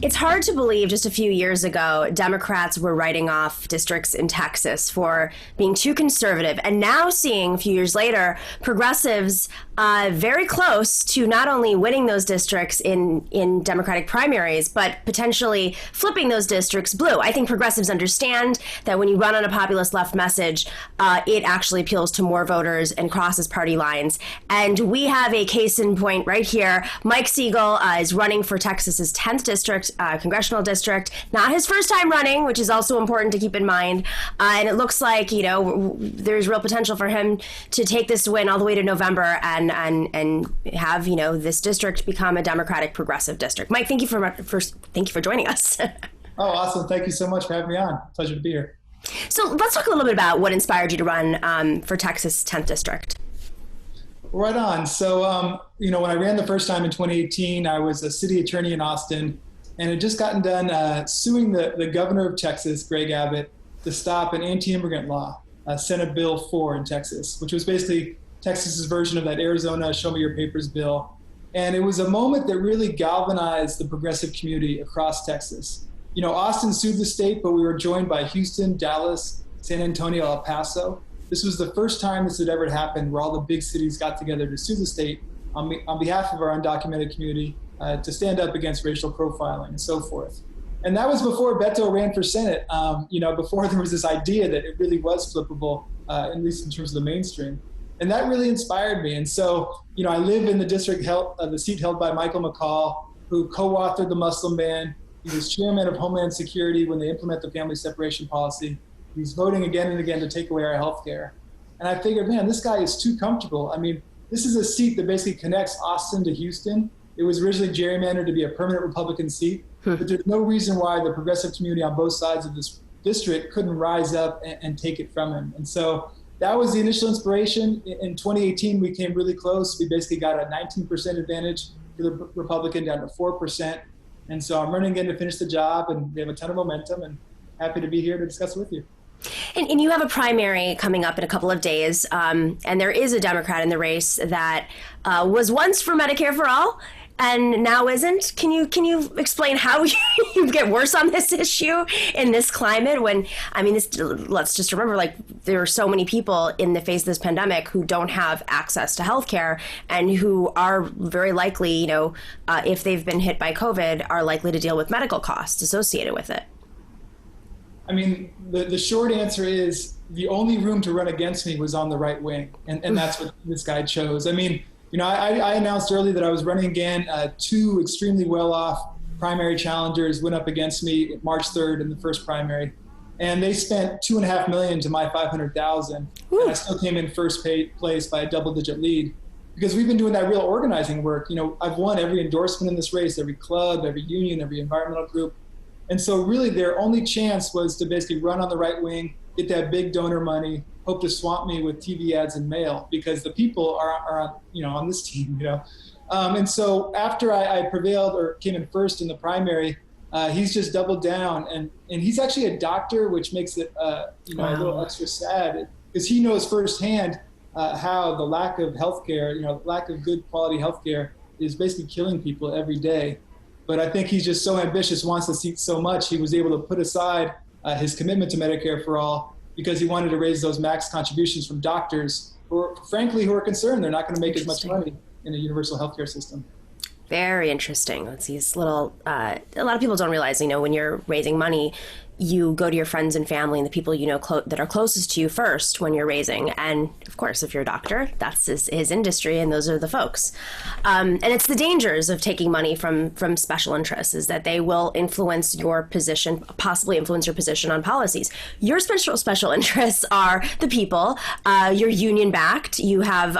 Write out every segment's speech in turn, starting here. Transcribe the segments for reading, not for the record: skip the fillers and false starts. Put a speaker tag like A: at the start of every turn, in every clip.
A: It's hard to believe just a few years ago, Democrats were writing off districts in Texas for being too conservative. And now seeing a few years later, progressives very close to not only winning those districts in Democratic primaries, but potentially flipping those districts blue. I think progressives understand that when you run on a populist left message, it actually appeals to more voters and crosses party lines. And we have a case in point right here. Mike Siegel is running for Texas's 10th district, congressional district. Not his first time running, which is also important to keep in mind. And it looks like, there's real potential for him to take this win all the way to November and have, this district become a Democratic progressive district. Mike, thank you for joining us.
B: Oh, awesome. Thank you so much for having me on. Pleasure to be here.
A: So let's talk a little bit about what inspired you to run for Texas 10th district.
B: Right on. So, when I ran the first time in 2018, I was a city attorney in Austin and had just gotten done suing the governor of Texas, Greg Abbott, to stop an anti-immigrant law, Senate Bill 4 in Texas, which was basically Texas's version of that Arizona Show Me Your Papers bill. And it was a moment that really galvanized the progressive community across Texas. Austin sued the state, but we were joined by Houston, Dallas, San Antonio, El Paso. This was the first time this had ever happened where all the big cities got together to sue the state on behalf of our undocumented community to stand up against racial profiling and so forth. And that was before Beto ran for Senate, before there was this idea that it really was flippable, at least in terms of the mainstream. And that really inspired me. And so, I live in the district, the seat held by Michael McCall, who co-authored the Muslim ban. He was chairman of Homeland Security when they implement the family separation policy. He's voting again and again to take away our health care. And I figured, man, this guy is too comfortable. I mean, this is a seat that basically connects Austin to Houston. It was originally gerrymandered to be a permanent Republican seat, but there's no reason why the progressive community on both sides of this district couldn't rise up and take it from him. And so that was the initial inspiration. In 2018, we came really close. We basically got a 19% advantage for the Republican down to 4%. And so I'm running again to finish the job, and we have a ton of momentum, and happy to be here to discuss it with you.
A: And you have a primary coming up in a couple of days, and there is a Democrat in the race that was once for Medicare for all and now isn't. Can you explain how you get worse on this issue in this climate when, let's just remember, there are so many people in the face of this pandemic who don't have access to healthcare and who are very likely, if they've been hit by COVID, are likely to deal with medical costs associated with it.
B: The short answer is the only room to run against me was on the right wing, and that's what this guy chose. I announced early that I was running again. Two extremely well-off primary challengers went up against me March 3rd in the first primary, and they spent $2.5 million to my $500,000. And I still came in first place by a double-digit lead because we've been doing that real organizing work. I've won every endorsement in this race, every club, every union, every environmental group. And so really their only chance was to basically run on the right wing, get that big donor money, hope to swamp me with TV ads and mail because the people are on this team, And so after I prevailed or came in first in the primary, he's just doubled down. And he's actually a doctor, which makes it, a little extra sad because he knows firsthand how the lack of healthcare, lack of good quality healthcare is basically killing people every day. But I think he's just so ambitious, wants the seat so much, he was able to put aside his commitment to Medicare for all because he wanted to raise those max contributions from doctors who are concerned they're not going to make as much money in a universal healthcare system.
A: Very interesting. It's these little, a lot of people don't realize, when you're raising money, you go to your friends and family and the people that are closest to you first when you're raising. And of course, if you're a doctor, that's his industry, and those are the folks. And it's the dangers of taking money from special interests is that they will influence your position, possibly influence your position on policies. Your special interests are the people. You're union backed. You have,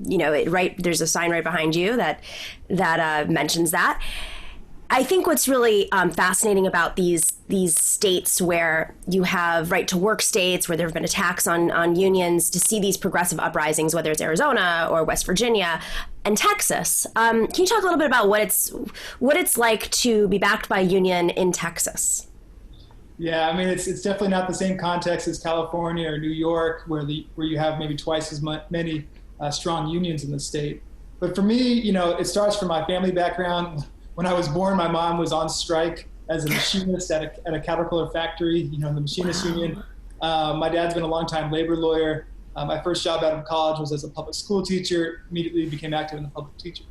A: there's a sign right behind you that mentions that. I think what's really fascinating about these states where you have right to work states where there have been attacks on unions, to see these progressive uprisings, whether it's Arizona or West Virginia and Texas. Can you talk a little bit about what it's like to be backed by a union in Texas?
B: Yeah, it's definitely not the same context as California or New York, where you have maybe twice as many strong unions in the state. But for me, it starts from my family background. When I was born, my mom was on strike as a machinist at a Caterpillar factory, in the machinist union. My dad's been a longtime labor lawyer. My first job out of college was as a public school teacher, immediately became active in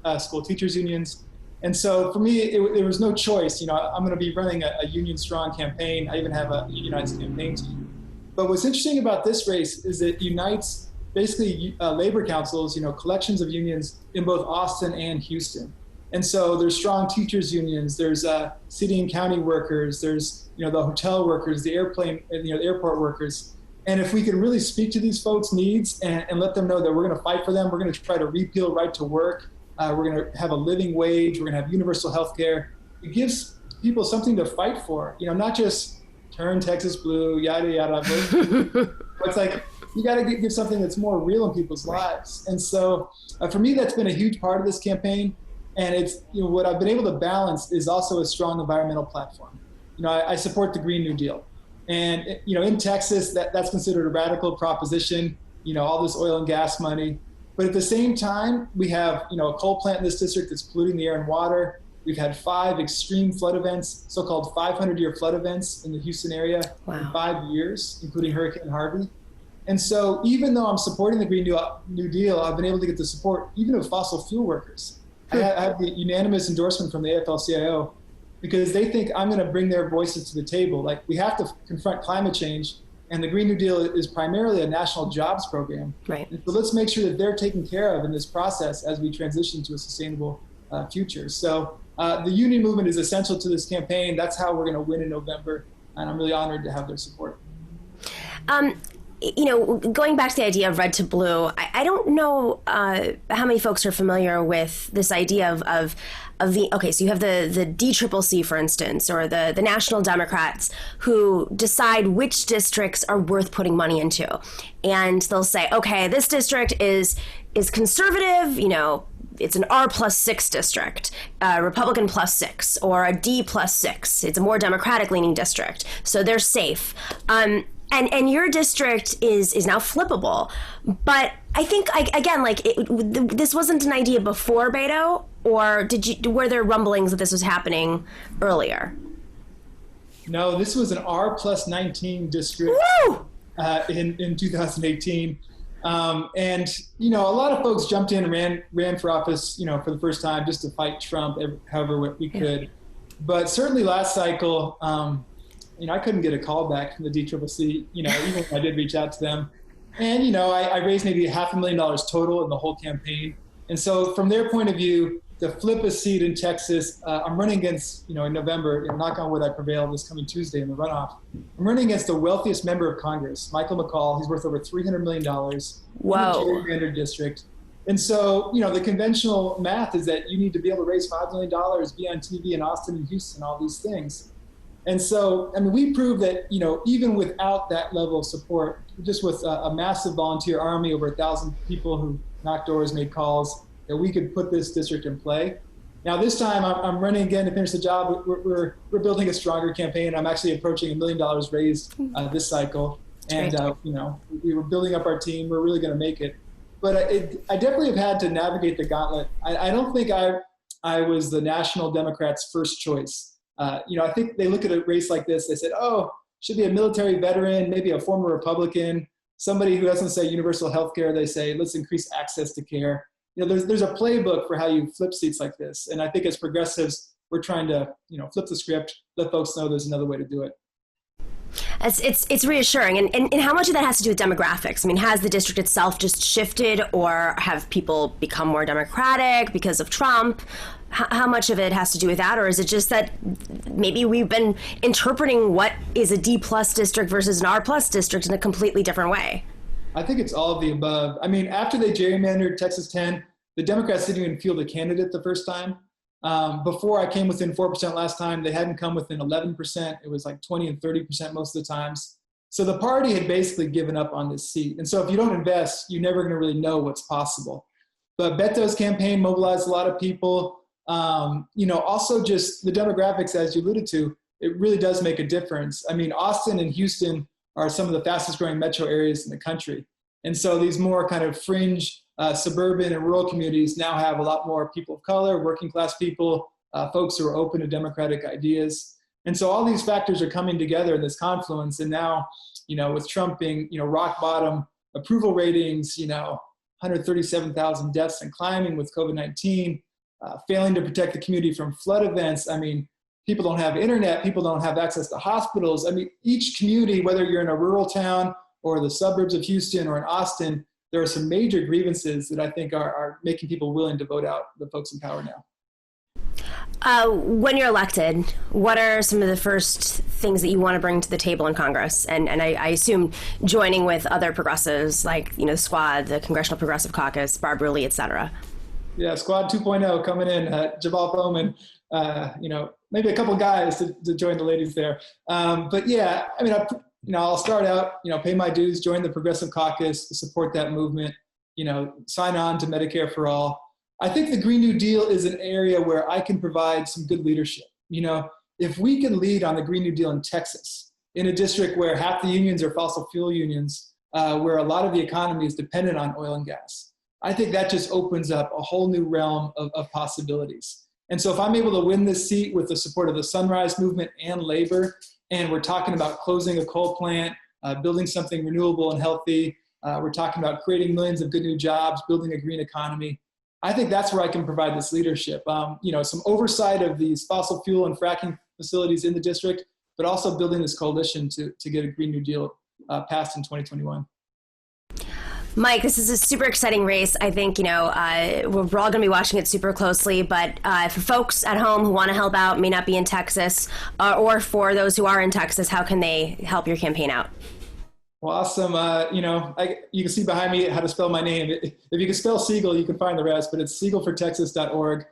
B: the school teachers unions. And so for me, there was no choice. I'm going to be running a union strong campaign. I even have a unionized campaign team. But what's interesting about this race is it unites basically labor councils, collections of unions in both Austin and Houston. And so there's strong teachers unions, there's city and county workers, there's the hotel workers, the airport workers. And if we can really speak to these folks' needs and let them know that we're going to fight for them, we're going to try to repeal right to work, we're going to have a living wage, we're going to have universal health care. It gives people something to fight for, not just turn Texas blue, yada, yada. It's like, you got to give something that's more real in people's lives. And so for me, that's been a huge part of this campaign. And it's, what I've been able to balance is also a strong environmental platform. I support the Green New Deal. And, in Texas, that's considered a radical proposition, all this oil and gas money. But at the same time, we have, a coal plant in this district that's polluting the air and water. We've had 5 extreme flood events, so-called 500-year flood events in the Houston area in 5 years, including Hurricane Harvey. And so even though I'm supporting the Green New Deal, I've been able to get the support even of fossil fuel workers. I have the unanimous endorsement from the AFL-CIO because they think I'm going to bring their voices to the table. Like, we have to confront climate change, and the Green New Deal is primarily a national jobs program.
A: Right.
B: And so let's make sure that they're taken care of in this process as we transition to a sustainable future. So the union movement is essential to this campaign. That's how we're going to win in November, and I'm really honored to have their support.
A: Going back to the idea of red to blue, I don't know how many folks are familiar with this idea of so you have the DCCC, for instance, or the National Democrats, who decide which districts are worth putting money into. And they'll say, okay, this district is conservative, it's an R+6 district, Republican +6, or a D+6. It's a more Democratic leaning district. So they're safe. And your district is now flippable. But I think, this wasn't an idea before Beto, or were there rumblings that this was happening earlier?
B: No, this was an R+19 district in 2018. And, a lot of folks jumped in and ran for office, for the first time just to fight Trump however we could. But certainly last cycle, I couldn't get a call back from the DCCC, even if I did reach out to them. And, I raised maybe $500,000 total in the whole campaign. And so from their point of view, to flip a seat in Texas, I'm running against, in November, knock on wood, I prevail this coming Tuesday in the runoff. I'm running against the wealthiest member of Congress, Michael McCall. He's worth over $300 million.
A: Whoa.
B: In the gerrymandered district. And so, the conventional math is that you need to be able to raise $5 million, be on TV in Austin and Houston, all these things. And so, we proved that, even without that level of support, just with a massive volunteer army, over 1,000 people who knocked doors, made calls, that we could put this district in play. Now, this time I'm running again to finish the job. We're building a stronger campaign. I'm actually approaching $1 million raised this cycle. And, we were building up our team. We're really going to make it. But I definitely have had to navigate the gauntlet. I don't think I was the National Democrats' first choice. I think they look at a race like this, they said, should be a military veteran, maybe a former Republican, somebody who doesn't say universal health care. They say, let's increase access to care. There's a playbook for how you flip seats like this. And I think as progressives, we're trying to, flip the script, let folks know there's another way to do it.
A: It's reassuring. And how much of that has to do with demographics? Has the district itself just shifted, or have people become more Democratic because of Trump? How much of it has to do with that? Or is it just that maybe we've been interpreting what is a D+ district versus an R+ district in a completely different way?
B: I think it's all of the above. After they gerrymandered Texas 10, the Democrats didn't even field a candidate the first time. Before I came within 4% last time, they hadn't come within 11%. It was like 20 and 30% most of the times. So the party had basically given up on this seat. And so if you don't invest, you're never going to really know what's possible. But Beto's campaign mobilized a lot of people. Also just the demographics, as you alluded to, it really does make a difference. Austin and Houston are some of the fastest growing metro areas in the country. And so these more kind of fringe suburban and rural communities now have a lot more people of color, working class people, folks who are open to democratic ideas. And so all these factors are coming together in this confluence. And now, with Trump being, rock bottom approval ratings, 137,000 deaths and climbing with COVID-19, failing to protect the community from flood events. I mean, people don't have internet, people don't have access to hospitals. I mean, each community, whether you're in a rural town or the suburbs of Houston or in Austin, there are some major grievances that I think are making people willing to vote out the folks in power now.
A: When you're elected, what are some of the first things that you want to bring to the table in Congress? And I assume joining with other progressives like, Squad, the Congressional Progressive Caucus, Barbara Lee, et cetera.
B: Yeah, Squad 2.0 coming in, Jabal Bowman, maybe a couple guys to join the ladies there. But yeah, I mean, I'll start out, pay my dues, join the Progressive Caucus, to support that movement, sign on to Medicare for All. I think the Green New Deal is an area where I can provide some good leadership. If we can lead on the Green New Deal in Texas, in a district where half the unions are fossil fuel unions, where a lot of the economy is dependent on oil and gas, I think that just opens up a whole new realm of possibilities. And so if I'm able to win this seat with the support of the Sunrise Movement and labor, and we're talking about closing a coal plant, building something renewable and healthy, we're talking about creating millions of good new jobs, building a green economy, I think that's where I can provide this leadership. Some oversight of these fossil fuel and fracking facilities in the district, but also building this coalition to get a Green New Deal passed in 2021.
A: Mike, this is a super exciting race. I think, we're all going to be watching it super closely, but for folks at home who want to help out, may not be in Texas, or for those who are in Texas, how can they help your campaign out?
B: Well, awesome. You can see behind me how to spell my name. If you can spell Siegel, you can find the rest, but it's siegelfortexas.org.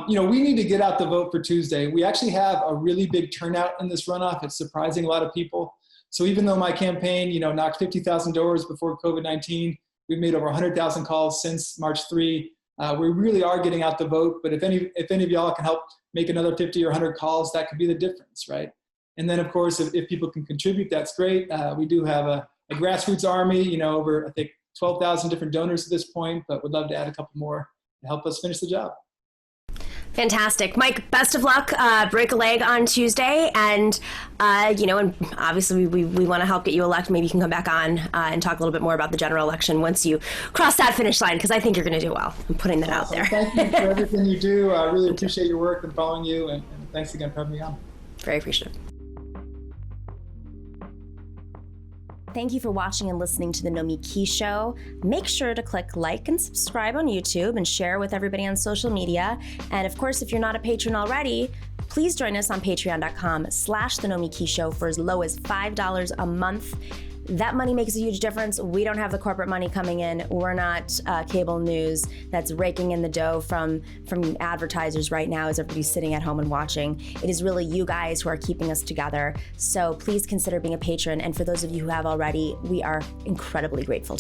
B: We need to get out the vote for Tuesday. We actually have a really big turnout in this runoff. It's surprising a lot of people. So even though my campaign, knocked 50,000 doors before COVID-19, we've made over 100,000 calls since March 3. We really are getting out the vote, but if any of y'all can help make another 50 or 100 calls, that could be the difference, right? And then, of course, if people can contribute, that's great. We do have a grassroots army, over, I think, 12,000 different donors at this point, but would love to add a couple more to help us finish the job.
A: Fantastic. Mike, best of luck. Break a leg on Tuesday. And, and obviously we want to help get you elected. Maybe you can come back on and talk a little bit more about the general election once you cross that finish line, because I think you're going to do well. I'm putting that out there.
B: Thank you for everything you do. I really appreciate your work and following you. And thanks again for having me on.
A: Very appreciative. Thank you for watching and listening to the Nomiki Show. Make sure to click like and subscribe on YouTube and share with everybody on social media. And of course, if you're not a patron already, please join us on patreon.com/The Nomiki Show for as low as $5 a month. That money makes a huge difference. We don't have the corporate money coming in. We're not cable news that's raking in the dough from advertisers right now as everybody's sitting at home and watching. It is really you guys who are keeping us together. So please consider being a patron. And for those of you who have already, we are incredibly grateful.